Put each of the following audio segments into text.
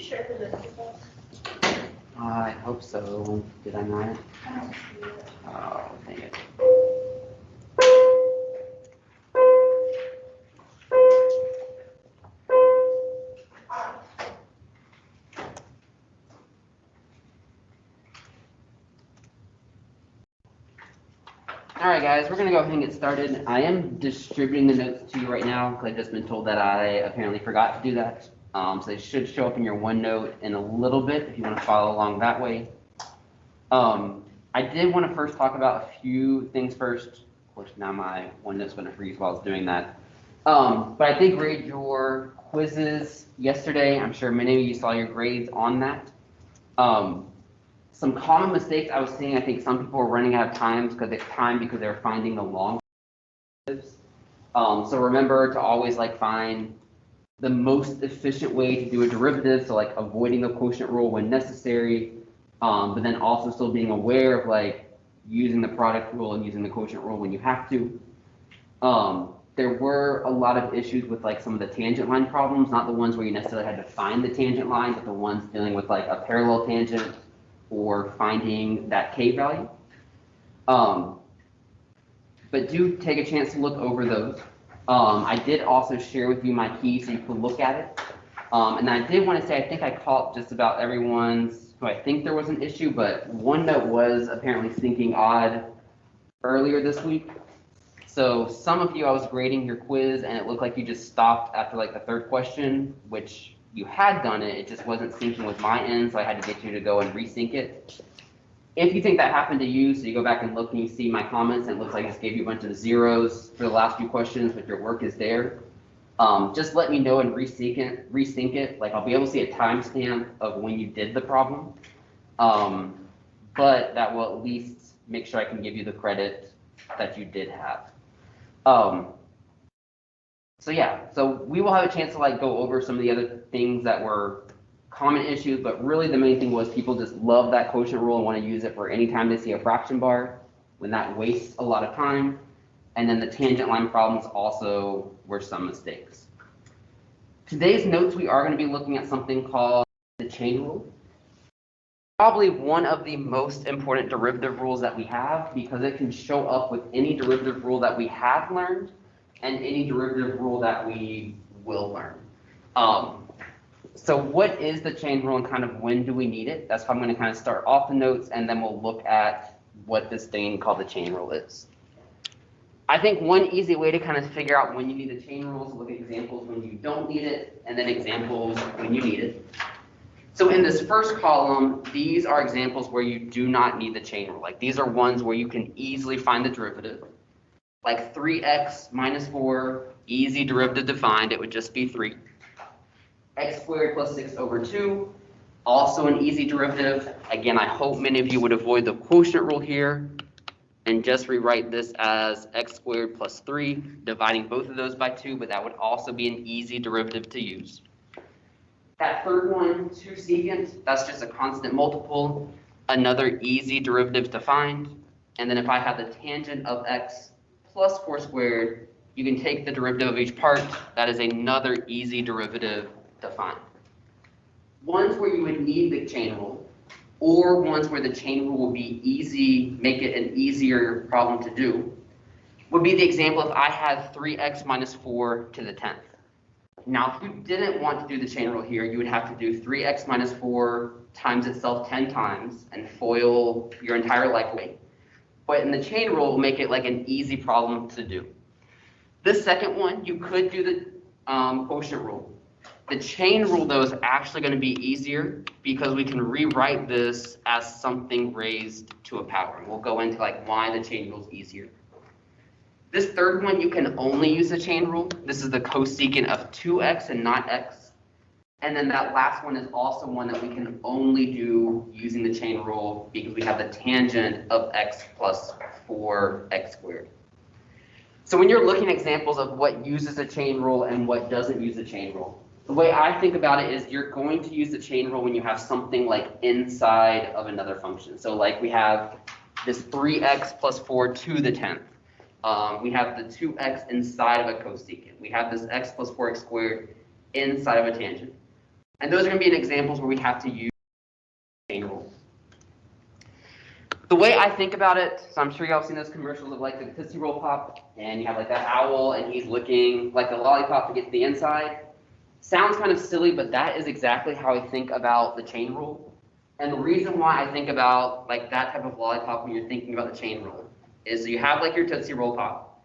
share the list with us? I hope so. Did I not? I don't see it. Oh, dang it. All right, guys, we're gonna go ahead and get started. I am distributing the notes to you right now because I've just been told that I apparently forgot to do that. So they should show up in your OneNote in a little bit if you want to follow along that way. I did want to first talk about a few things first. Of course, now my OneNote's going to freeze while I was doing that. But I did grade your quizzes yesterday. I'm sure many of you saw your grades on that. Some common mistakes I was seeing, I think some people were running out of time because they were finding the long derivatives. So remember to always find the most efficient way to do a derivative, so avoiding the quotient rule when necessary, but then also still being aware of using the product rule and using the quotient rule when you have to. There were a lot of issues with some of the tangent line problems, not the ones where you necessarily had to find the tangent line, but the ones dealing with a parallel tangent or finding that k value. But do take a chance to look over those. I did also share with you my key so you could look at it. And I did want to say, I think I caught just about everyone's, who I think there was an issue, but OneNote was apparently syncing odd earlier this week. So some of you, I was grading your quiz and it looked like you just stopped after the third question, which you had done it, it just wasn't syncing with my end, so I had to get you to go and resync it. If you think that happened to you, so you go back and look and you see my comments and it looks like I just gave you a bunch of zeros for the last few questions, but your work is there, just let me know and resync it. I'll be able to see a timestamp of when you did the problem, but that will at least make sure I can give you the credit that you did have. So yeah, so we will have a chance to go over some of the other things that were common issues, but really the main thing was people just love that quotient rule and want to use it for any time they see a fraction bar, when that wastes a lot of time. And then the tangent line problems also were some mistakes. Today's notes, we are going to be looking at something called the chain rule. Probably one of the most important derivative rules that we have, because it can show up with any derivative rule that we have learned and any derivative rule that we will learn. So what is the chain rule and kind of when do we need it? That's how I'm going to kind of start off the notes, and then we'll look at what this thing called the chain rule is. I think one easy way to kind of figure out when you need the chain rule is look at examples when you don't need it, and then examples when you need it. So in this first column, these are examples where you do not need the chain rule. These are ones where you can easily find the derivative. 3x minus 4, easy derivative to find, it would just be 3. X squared plus 6 over 2, also an easy derivative. Again, I hope many of you would avoid the quotient rule here and just rewrite this as x squared plus 3, dividing both of those by 2, but that would also be an easy derivative to use. That third one, 2 secant, that's just a constant multiple, another easy derivative to find. And then if I have the tangent of x plus 4 squared, you can take the derivative of each part. That is another easy derivative to find. Ones where you would need the chain rule, or ones where the chain rule will be easy, make it an easier problem to do, would be the example if I had 3x minus 4 to the 10th. Now, if you didn't want to do the chain rule here, you would have to do 3x minus 4 times itself 10 times and FOIL your entire life away. But in the chain rule, will make it an easy problem to do. This second one, you could do the quotient rule. The chain rule, though, is actually going to be easier because we can rewrite this as something raised to a power. And we'll go into why the chain rule is easier. This third one, you can only use the chain rule. This is the cosecant of 2x and not x. And then that last one is also one that we can only do using the chain rule because we have the tangent of x plus 4x squared. So when you're looking at examples of what uses a chain rule and what doesn't use a chain rule, the way I think about it is you're going to use the chain rule when you have something inside of another function. So we have this 3x plus 4 to the 10th. We have the 2x inside of a cosecant. We have this x plus 4x squared inside of a tangent. And those are going to be examples where we have to use chain rule. The way I think about it, so I'm sure y'all seen those commercials of like the Tootsie Roll Pop, and you have like that owl, and he's looking like the lollipop to get to the inside. Sounds kind of silly, but that is exactly how I think about the chain rule. And the reason why I think about like that type of lollipop when you're thinking about the chain rule is you have like your Tootsie Roll Pop.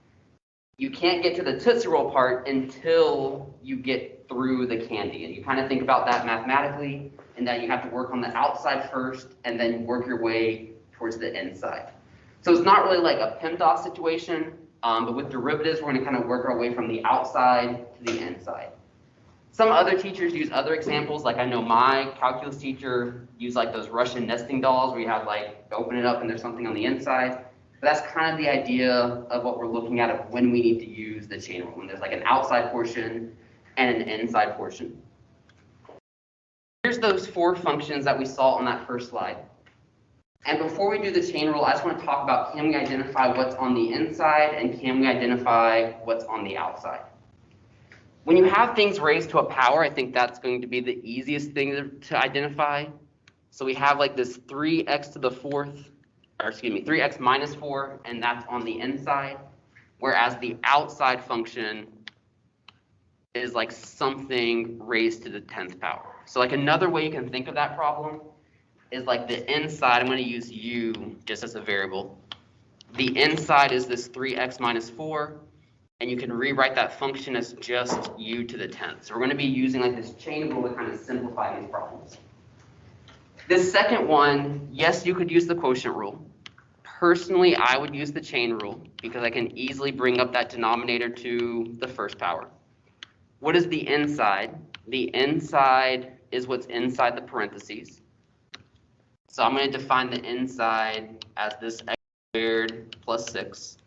You can't get to the Tootsie Roll part until you get through the candy. And you kind of think about that mathematically, and that you have to work on the outside first and then work your way towards the inside. So it's not really like a PEMDAS situation, but with derivatives, we're going to kind of work our way from the outside to the inside. Some other teachers use other examples, like I know my calculus teacher used like those Russian nesting dolls where you have like, open it up and there's something on the inside. But that's kind of the idea of what we're looking at of when we need to use the chain rule, when there's like an outside portion and an inside portion. Here's those 4 functions that we saw on that first slide. And before we do the chain rule, I just want to talk about, can we identify what's on the inside and can we identify what's on the outside? When you have things raised to a power, I think that's going to be the easiest thing to identify. So we have like this 3x to the 4th, or excuse me, 3x minus 4, and that's on the inside, whereas the outside function is like something raised to the 10th power. So like another way you can think of that problem is like the inside, I'm going to use u just as a variable. The inside is this 3x minus 4, and you can rewrite that function as just u to the 10th. So we're going to be using like this chain rule to kind of simplify these problems. This second one, yes, you could use the quotient rule. Personally, I would use the chain rule because I can easily bring up that denominator to the first power. What is the inside? The inside is what's inside the parentheses. So I'm going to define the inside as this x squared plus 6.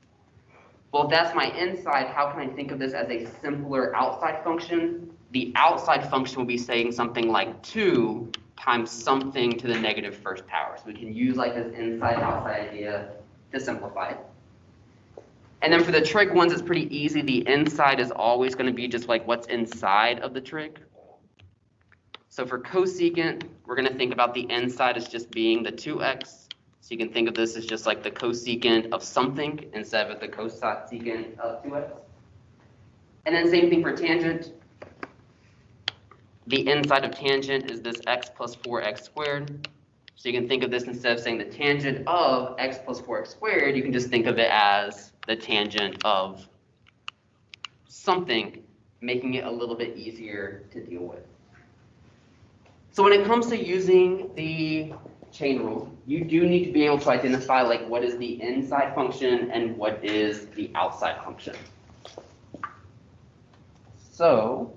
Well, if that's my inside, how can I think of this as a simpler outside function? The outside function will be saying something like 2 times something to the negative first power. So we can use like this inside-outside idea to simplify it. And then for the trig ones, it's pretty easy. The inside is always going to be just like what's inside of the trig. So for cosecant, we're going to think about the inside as just being the 2x. So you can think of this as just like the cosecant of something instead of the cosecant of 2x. And then same thing for tangent. The inside of tangent is this x plus 4x squared. So you can think of this instead of saying the tangent of x plus 4x squared, you can just think of it as the tangent of something, making it a little bit easier to deal with. So when it comes to using the chain rule, you do need to be able to identify like what is the inside function and what is the outside function. So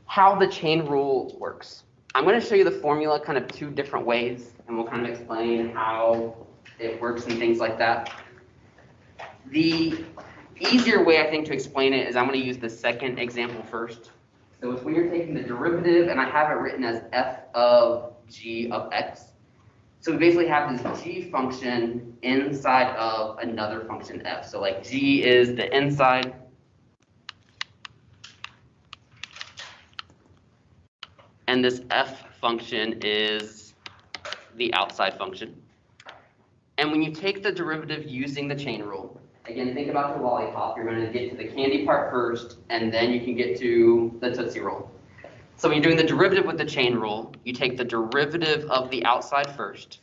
how the chain rule works. I'm going to show you the formula kind of 2 different ways, and we'll kind of explain how it works and things like that. The easier way, I think, to explain it is I'm going to use the second example first. So it's when you're taking the derivative, and I have it written as f of g of x. So we basically have this g function inside of another function f. So like g is the inside, and this f function is the outside function. And when you take the derivative using the chain rule, again, think about the lollipop. You're going to get to the candy part first, and then you can get to the Tootsie Roll. So when you're doing the derivative with the chain rule, you take the derivative of the outside first.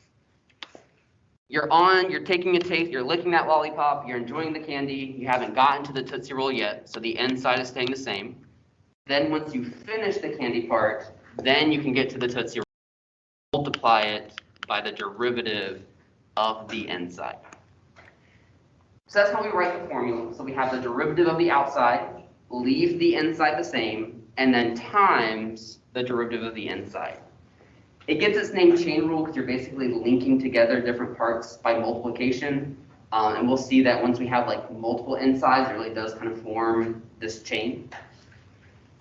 You're taking a taste, you're licking that lollipop, you're enjoying the candy, you haven't gotten to the Tootsie Roll yet, so the inside is staying the same. Then once you finish the candy part, then you can get to the Tootsie Roll, multiply it by the derivative of the inside. So that's how we write the formula. So we have the derivative of the outside, leave the inside the same, and then times the derivative of the inside. It gets its name chain rule because you're basically linking together different parts by multiplication. And we'll see that once we have like multiple insides, it really does kind of form this chain.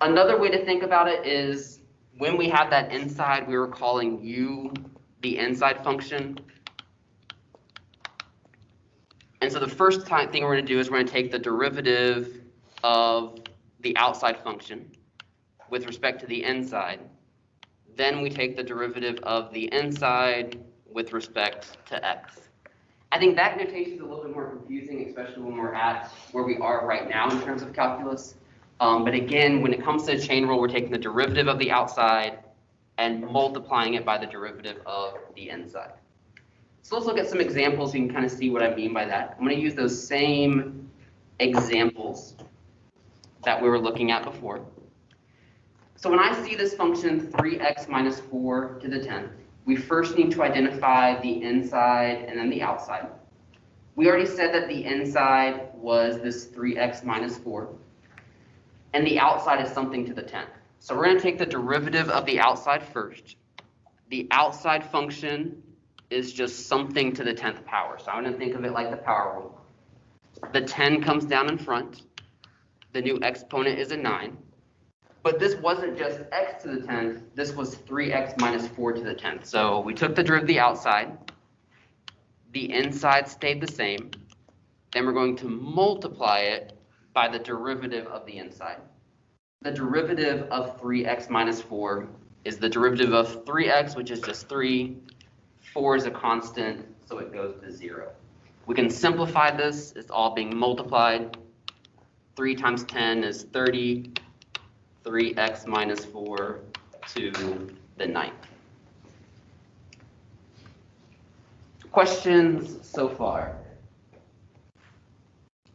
Another way to think about it is when we have that inside, we were calling u the inside function. And so the first thing we're going to do is we're going to take the derivative of the outside function, with respect to the inside. Then we take the derivative of the inside with respect to x. I think that notation is a little bit more confusing, especially when we're at where we are right now in terms of calculus. But again, when it comes to a chain rule, we're taking the derivative of the outside and multiplying it by the derivative of the inside. So let's look at some examples so you can kind of see what I mean by that. I'm going to use those same examples that we were looking at before. So when I see this function 3x minus 4 to the 10th, we first need to identify the inside and then the outside. We already said that the inside was this 3x minus 4, and the outside is something to the 10th. So we're going to take the derivative of the outside first. The outside function is just something to the 10th power. So I'm going to think of it like the power rule. The 10 comes down in front. The new exponent is a 9. But this wasn't just x to the 10th, this was 3x minus 4 to the 10th. So we took the derivative of the outside, the inside stayed the same, then we're going to multiply it by the derivative of the inside. The derivative of 3x minus 4 is the derivative of 3x, which is just 3. 4 is a constant, so it goes to 0. We can simplify this, it's all being multiplied. 3 times 10 is 30. 3x minus 4 to the 9th. Questions so far?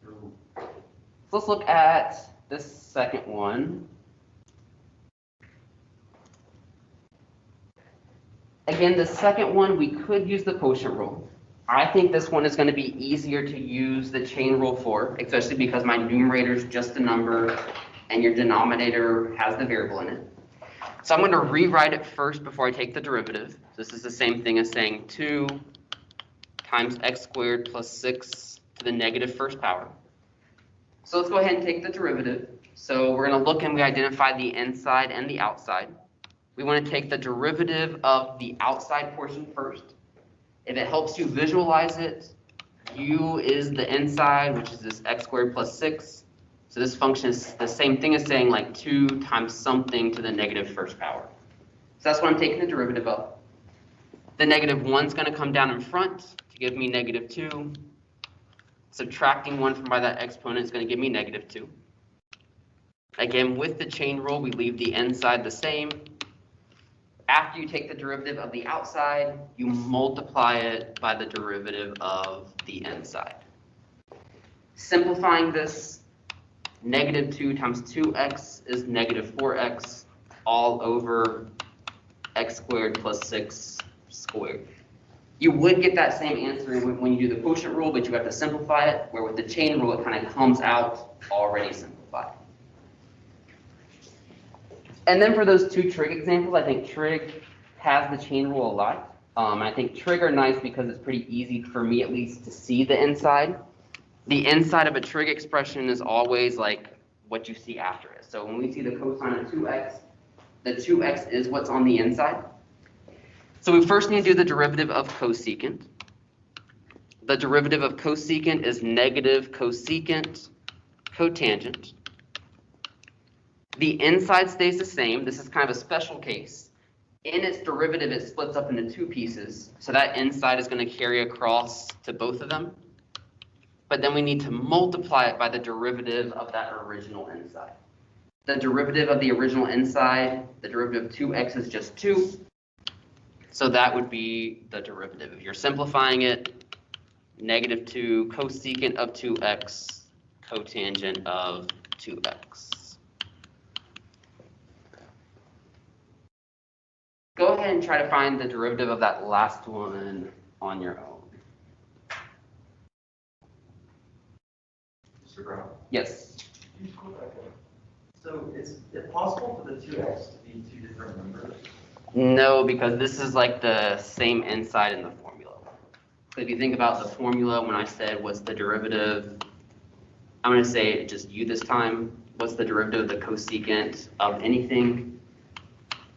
So let's look at this second one. Again, the second one, we could use the quotient rule. I think this one is going to be easier to use the chain rule for, especially because my numerator is just a number and your denominator has the variable in it. So I'm going to rewrite it first before I take the derivative. This is the same thing as saying 2 times x squared plus 6 to the negative first power. So let's go ahead and take the derivative. So we're going to look and we identify the inside and the outside. We want to take the derivative of the outside portion first. If it helps you visualize it, u is the inside, which is this x squared plus 6. So this function is the same thing as saying like 2 times something to the negative first power. So that's what I'm taking the derivative of. The negative 1 is going to come down in front to give me negative 2. Subtracting 1 from by that exponent is going to give me negative 2. Again, with the chain rule, we leave the inside the same. After you take the derivative of the outside, you multiply it by the derivative of the inside. Simplifying this, negative 2 times 2x is negative 4x all over x squared plus 6 squared. You would get that same answer when you do the quotient rule, but you have to simplify it, where with the chain rule, it kind of comes out already simplified. And then for those two trig examples, I think trig has the chain rule a lot. I think trig are nice because it's pretty easy for me at least to see the inside. The inside of a trig expression is always like what you see after it. So when we see the cosine of 2x, the 2x is what's on the inside. So we first need to do the derivative of cosecant. The derivative of cosecant is negative cosecant cotangent. The inside stays the same. This is kind of a special case. In its derivative, it splits up into two pieces. So that inside is going to carry across to both of them. But then we need to multiply it by the derivative of that original inside. The derivative of the original inside, the derivative of 2x is just 2. So that would be the derivative. If you're simplifying it, negative 2 cosecant of 2x cotangent of 2x. Go ahead and try to find the derivative of that last one on your own. Mr. Brown? Yes. So is it possible for the 2x to be two different numbers? No, because this is like the same inside in the formula. So if you think about the formula when I said what's the derivative, I'm going to say just u this time. What's the derivative of the cosecant of anything?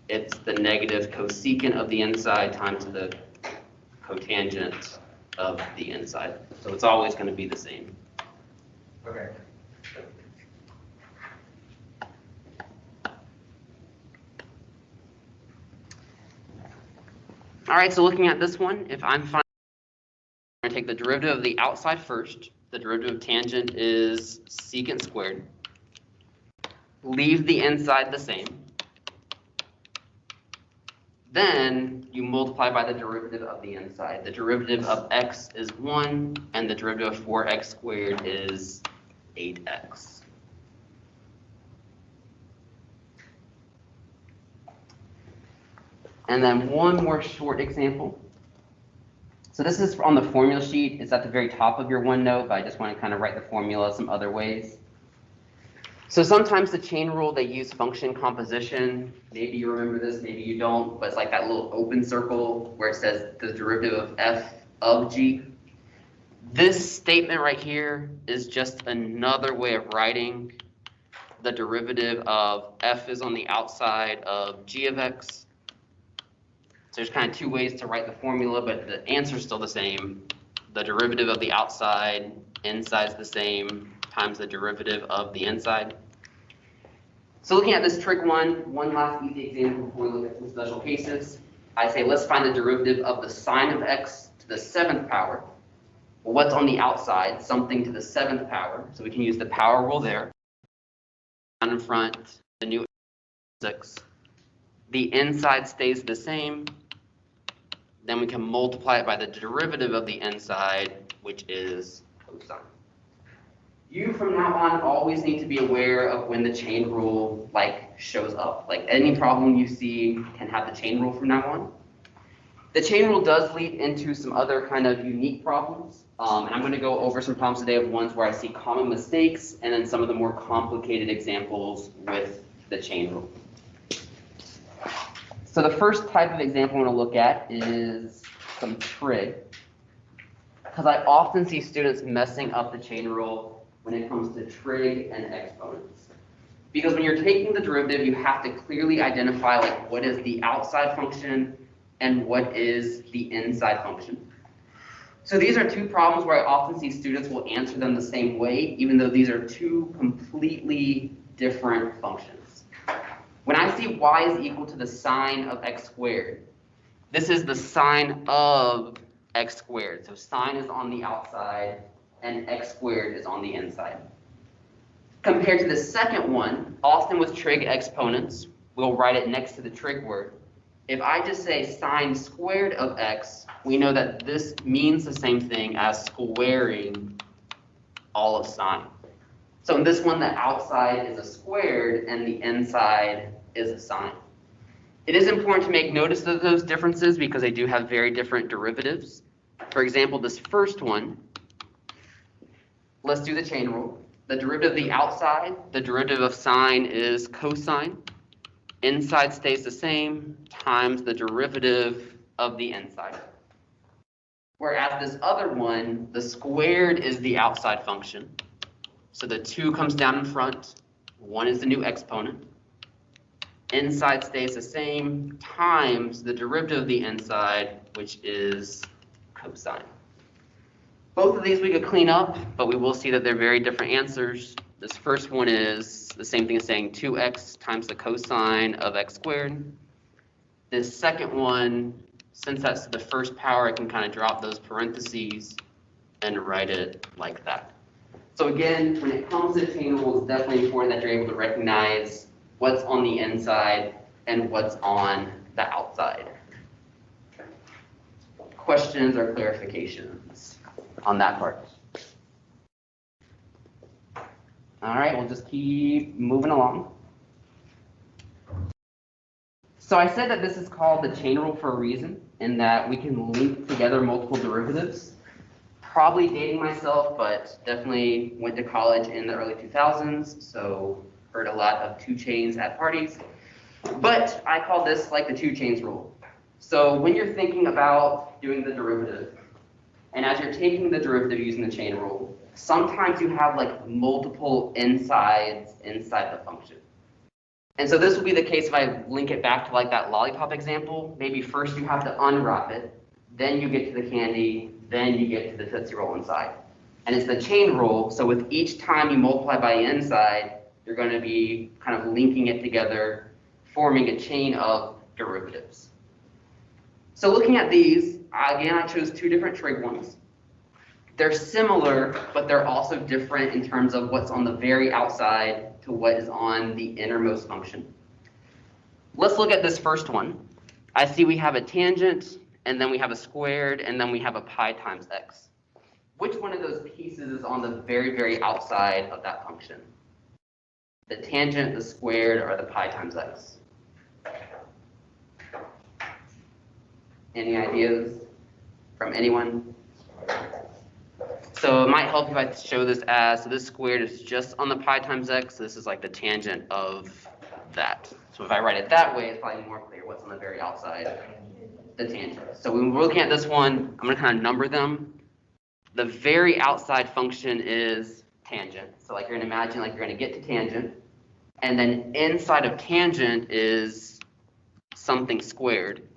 It's the negative cosecant of the inside times the cotangent of the inside. So it's always going to be the same. Okay. All right, so looking at this one, if I'm finding, I'm going to take the derivative of the outside first. The derivative of tangent is secant squared. Leave the inside the same. Then you multiply by the derivative of the inside. The derivative of x is 1, and the derivative of 4x squared is 8x. And then one more short example. So this is on the formula sheet. It's at the very top of your OneNote, but I just want to kind of write the formula some other ways. So sometimes the chain rule, they use function composition. Maybe you remember this, maybe you don't, but it's like that little open circle where it says the derivative of f of g. This statement right here is just another way of writing the derivative of f is on the outside of g of x. So there's kind of two ways to write the formula, but the answer is still the same. The derivative of the outside, inside is the same, times the derivative of the inside. So looking at this trig one last easy example before we look at some special cases. I say let's find the derivative of the sine of x to the 7th power. Well, what's on the outside? Something to the 7th power. So we can use the power rule there. Down in front, the new 6. The inside stays the same. Then we can multiply it by the derivative of the inside, which is cosine. You from now on always need to be aware of when the chain rule shows up. Like any problem you see can have the chain rule from now on. The chain rule does lead into some other kind of unique problems. And I'm going to go over some problems today of ones where I see common mistakes and then some of the more complicated examples with the chain rule. So the first type of example I'm going to look at is some trig, because I often see students messing up the chain rule when it comes to trig and exponents. Because when you're taking the derivative, you have to clearly identify what is the outside function and what is the inside function. So these are two problems where I often see students will answer them the same way, even though these are two completely different functions. When I see y is equal to the sine of x squared, this is the sine of x squared. So sine is on the outside and x squared is on the inside. Compared to the second one, often with trig exponents, we'll write it next to the trig word. If I just say sine squared of x, we know that this means the same thing as squaring all of sine. So in this one, the outside is a squared and the inside is a sine. It is important to make notice of those differences because they do have very different derivatives. For example, this first one, let's do the chain rule. The derivative of the outside, the derivative of sine is cosine. Inside stays the same times the derivative of the inside. Whereas this other one, the squared is the outside function. So the 2 comes down in front, 1 is the new exponent. Inside stays the same times the derivative of the inside, which is cosine. Both of these we could clean up, but we will see that they're very different answers. This first one is the same thing as saying 2x times the cosine of x squared. This second one, since that's the first power, I can kind of drop those parentheses and write it like that. So again, when it comes to chain rule, it's definitely important that you're able to recognize what's on the inside and what's on the outside. Questions or clarifications on that part? All right, we'll just keep moving along. So I said that this is called the chain rule for a reason, in that we can link together multiple derivatives. Probably dating myself, but definitely went to college in the early 2000s, so heard a lot of two chains at parties. But I call this like the two chains rule. So when you're thinking about doing the derivative, and as you're taking the derivative using the chain rule, sometimes you have multiple insides inside the function. And so this will be the case if I link it back to that lollipop example. Maybe first you have to unwrap it, then you get to the candy, then you get to the Tootsie Roll inside. And it's the chain rule, so with each time you multiply by the inside, you're going to be kind of linking it together, forming a chain of derivatives. So looking at these, again, I chose two different trig ones. They're similar, but they're also different in terms of what's on the very outside to what is on the innermost function. Let's look at this first one. I see we have a tangent, and then we have a squared, and then we have a pi times x. Which one of those pieces is on the very, very outside of that function? The tangent, the squared, or the pi times x? Any ideas from anyone? So it might help if I show this as, so this squared is just on the pi times x, so this is like the tangent of that. So if I write it that way, it's probably more clear what's on the very outside, the tangent. So when we're looking at this one, I'm gonna kind of number them. The very outside function is tangent. So like you're gonna imagine like you're gonna get to tangent, and then inside of tangent is something squared.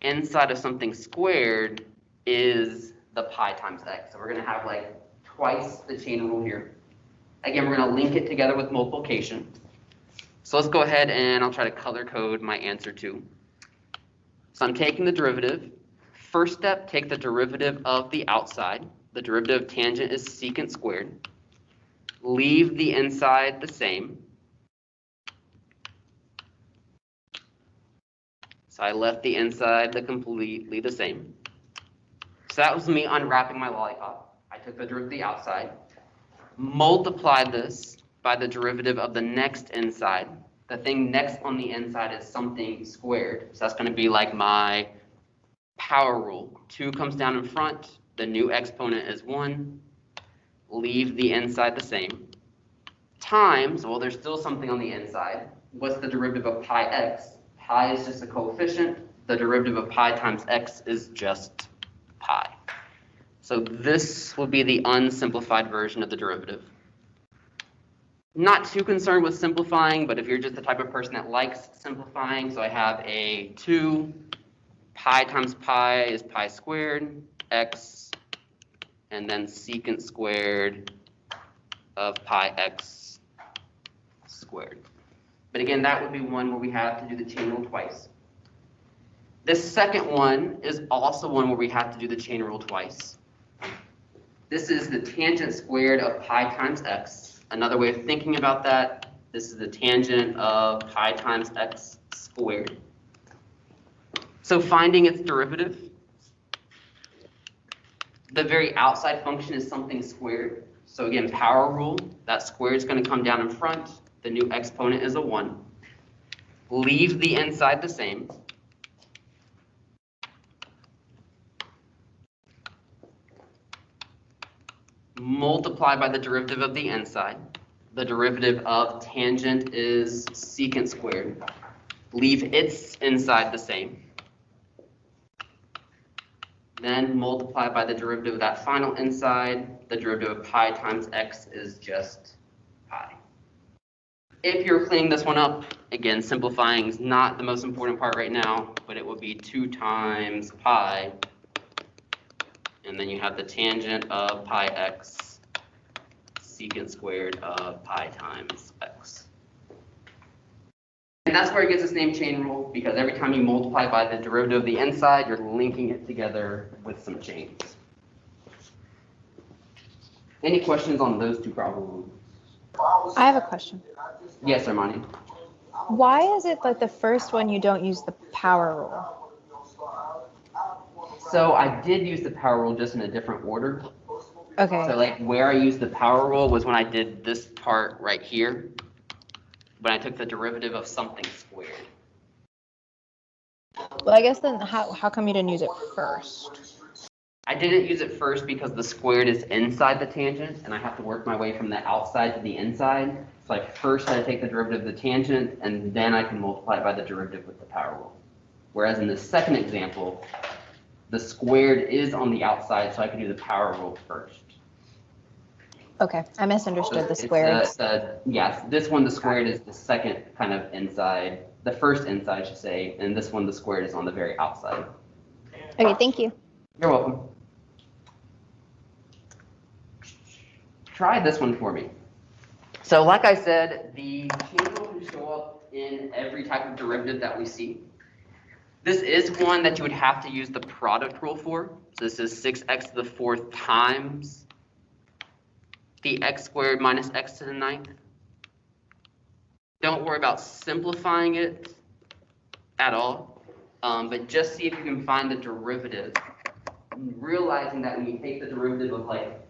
Inside of something squared is the pi times x. So we're gonna have like twice the chain rule here. Again, we're gonna link it together with multiplication. So let's go ahead and I'll try to color code my answer too. So I'm taking the derivative. First step, take the derivative of the outside. The derivative of tangent is secant squared. Leave the inside the same. So I left the inside completely the same. So that was me unwrapping my lollipop. I took the derivative of the outside, multiplied this by the derivative of the next inside. The thing next on the inside is something squared. So that's going to be like my power rule. 2 comes down in front. The new exponent is 1. Leave the inside the same. Times, well, there's still something on the inside. What's the derivative of pi x? Pi is just a coefficient. The derivative of pi times x is just pi. So this will be the unsimplified version of the derivative. Not too concerned with simplifying, but if you're just the type of person that likes simplifying, so I have a 2, pi times pi is pi squared, x, and then secant squared of pi x squared. But again, that would be one where we have to do the chain rule twice. This second one is also one where we have to do the chain rule twice. This is the tangent squared of pi times x. Another way of thinking about that, this is the tangent of pi times x squared. So finding its derivative, the very outside function is something squared. So again, power rule, that squared is going to come down in front. The new exponent is a 1. Leave the inside the same. Multiply by the derivative of the inside. The derivative of tangent is secant squared. Leave its inside the same. Then multiply by the derivative of that final inside. The derivative of pi times x is just pi. If you're cleaning this one up, again, simplifying is not the most important part right now, but it will be 2 times pi. And then you have the tangent of pi x, secant squared of pi times x. And that's where it gets its name chain rule, because every time you multiply by the derivative of the inside, you're linking it together with some chains. Any questions on those two problems? I have a question. Yes, Armani. Why is it like the first one you don't use the power rule? So I did use the power rule just in a different order. Okay. So like where I used the power rule was when I did this part right here, when I took the derivative of something squared. Well, I guess then how come you didn't use it first? I didn't use it first because the squared is inside the tangent, and I have to work my way from the outside to the inside. So I first had to take the derivative of the tangent, and then I can multiply it by the derivative with the power rule. Whereas in the second example, the squared is on the outside, so I can do the power rule first. Okay, I misunderstood the It's squared. Yes, this one, the squared is the second kind of inside, the first inside, I should say, and this one, the squared is on the very outside. Okay, thank you. You're welcome. Try this one for me. So like I said, the chain rule can show up in every type of derivative that we see. This is one that you would have to use the product rule for. So this is 6x to the 4th times the x squared minus x to the 9th. Don't worry about simplifying it at all, but just see if you can find the derivative, realizing that when you take the derivative of like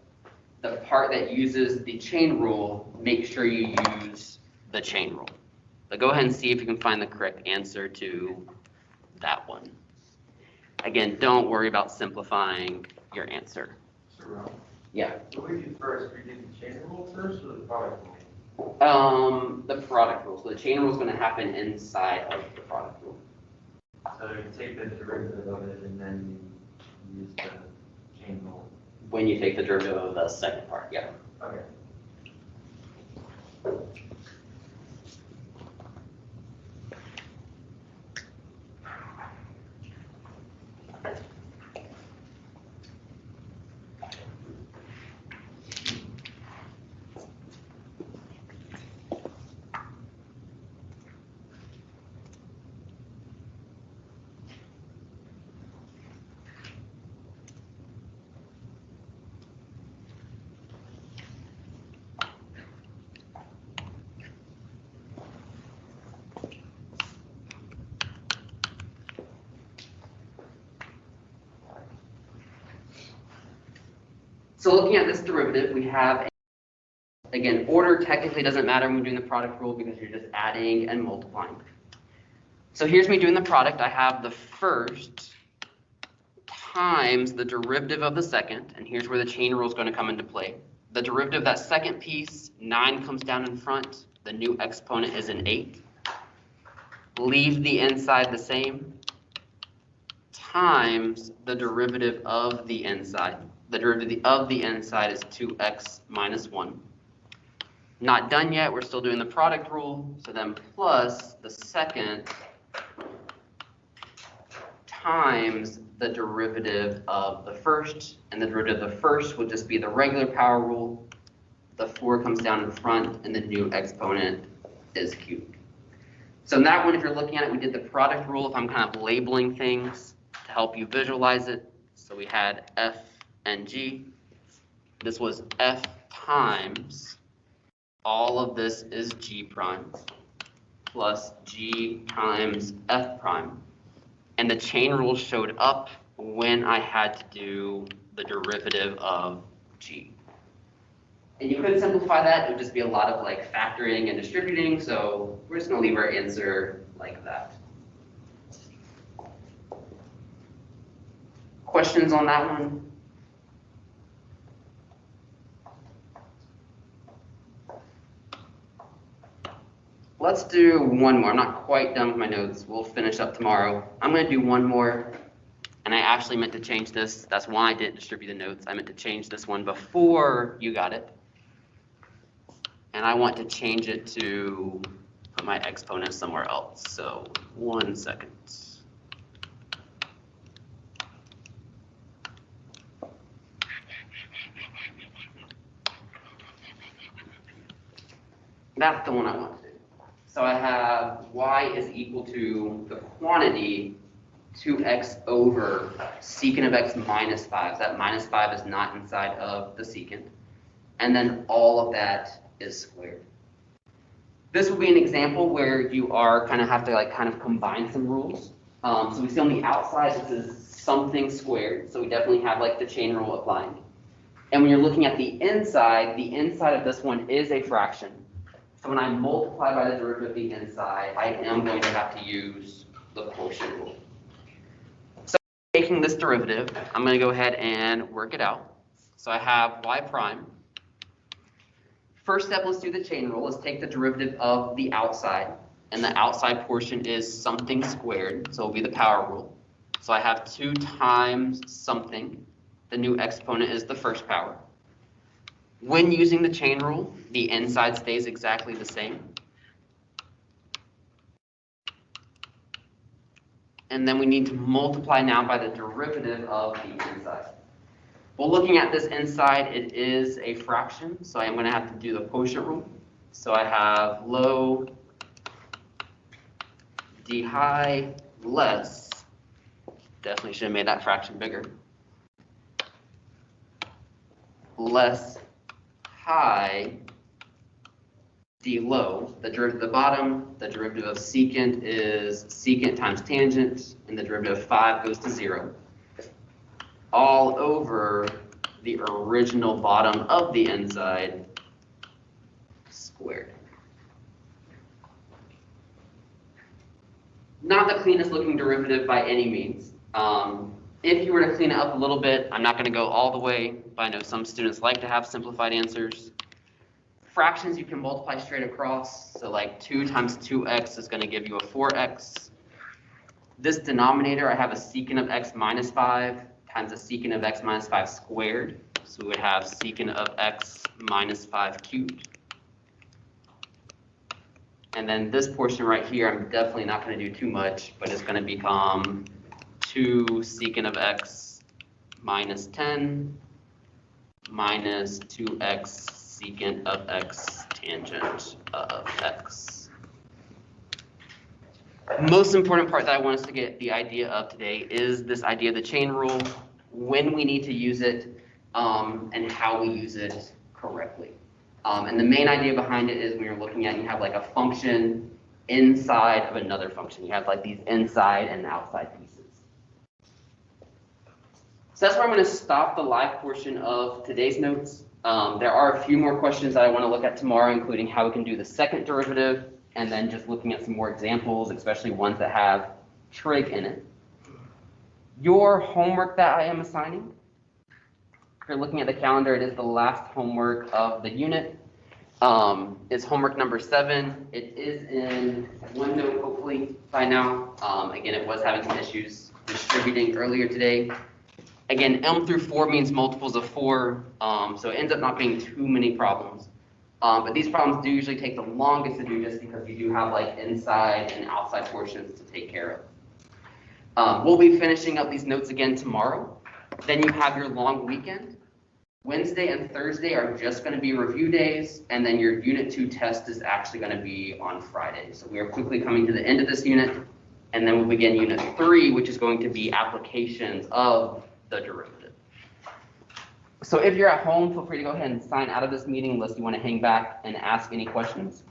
the part that uses the chain rule, make sure you use the chain rule. But go ahead and see if you can find the correct answer to that one. Again, don't worry about simplifying your answer. So, Ron, Yeah. what would you do first? We do the chain rule first or the product rule? The product rule. So the chain rule is going to happen inside of the product rule. So you take the derivative of it and then you use the chain rule. When you take the derivative of the second part, yeah. Okay. So looking at this derivative, we have, again, order technically doesn't matter when we're doing the product rule because you're just adding and multiplying. So here's me doing the product. I have the first times the derivative of the second, and here's where the chain rule is going to come into play. The derivative of that second piece, 9 comes down in front. The new exponent is an 8. Leave the inside the same, times the derivative of the inside. The derivative of the inside is 2x minus 1. Not done yet, we're still doing the product rule, so then plus the second times the derivative of the first, and the derivative of the first would just be the regular power rule. The 4 comes down in front, and the new exponent is cubed. So in that one, if you're looking at it, we did the product rule if I'm kind of labeling things to help you visualize it. So we had f and g. This was f times, all of this is g prime, plus g times f prime. And the chain rule showed up when I had to do the derivative of g. And you could simplify that, it would just be a lot of like factoring and distributing, so we're just gonna leave our answer like that. Questions on that one? Let's do one more. I'm not quite done with my notes. We'll finish up tomorrow. I'm going to do one more, and I actually meant to change this. That's why I didn't distribute the notes. I meant to change this one before you got it. And I want to change it to put my exponent somewhere else. So 1 second. That's the one I want to do. So I have y is equal to the quantity 2x over secant of x minus 5. So that minus 5 is not inside of the secant. And then all of that is squared. This will be an example where you are have to combine some rules. So we see on the outside this is something squared. So we definitely have like the chain rule applying. And when you're looking at the inside of this one is a fraction. So when I multiply by the derivative of the inside, I am going to have to use the quotient rule. So taking this derivative, I'm going to go ahead and work it out. So I have y prime. First step, let's do the chain rule. Let's take the derivative of the outside. And the outside portion is something squared, so it'll be the power rule. So I have 2 times something. The new exponent is the first power. When using the chain rule, the inside stays exactly the same. And then we need to multiply now by the derivative of the inside. Well, looking at this inside, it is a fraction, so I'm going to have to do the quotient rule. So I have low d high less Definitely should have made that fraction bigger. Less high d low. The derivative of the bottom, the derivative of secant is secant times tangent, and the derivative of 5 goes to 0. All over the original bottom of the inside squared. Not the cleanest looking derivative by any means. If you were to clean it up a little bit, I'm not going to go all the way, but I know some students like to have simplified answers. Fractions you can multiply straight across, so like 2 times 2x is going to give you a 4x. This denominator, I have a secant of x minus 5 times a secant of x minus 5 squared, so we would have secant of x minus 5 cubed. And then this portion right here, I'm definitely not going to do too much, but it's going to become 2 secant of x minus 10 minus 2x secant of x tangent of x. Most important part that I want us to get the idea of today is this idea of the chain rule, when we need to use it, and how we use it correctly. And the main idea behind it is when you're looking at, you have like a function inside of another function. You have like these inside and outside pieces. So that's where I'm going to stop the live portion of today's notes. There are a few more questions that I want to look at tomorrow, including how we can do the second derivative, and then just looking at some more examples, especially ones that have trig in it. Your homework that I am assigning, if you're looking at the calendar, it is the last homework of the unit. It's homework number 7. It is in OneNote, hopefully, by now. Again, it was having some issues distributing earlier today. Again, M through 4 means multiples of 4, so it ends up not being too many problems. But these problems do usually take the longest to do just because you do have like inside and outside portions to take care of. We'll be finishing up these notes again tomorrow. Then you have your long weekend. Wednesday and Thursday are just going to be review days, and then your Unit 2 test is actually going to be on Friday. So we are quickly coming to the end of this unit, and then we'll begin Unit 3, which is going to be applications of the derivative. So if you're at home, feel free to go ahead and sign out of this meeting unless you want to hang back and ask any questions.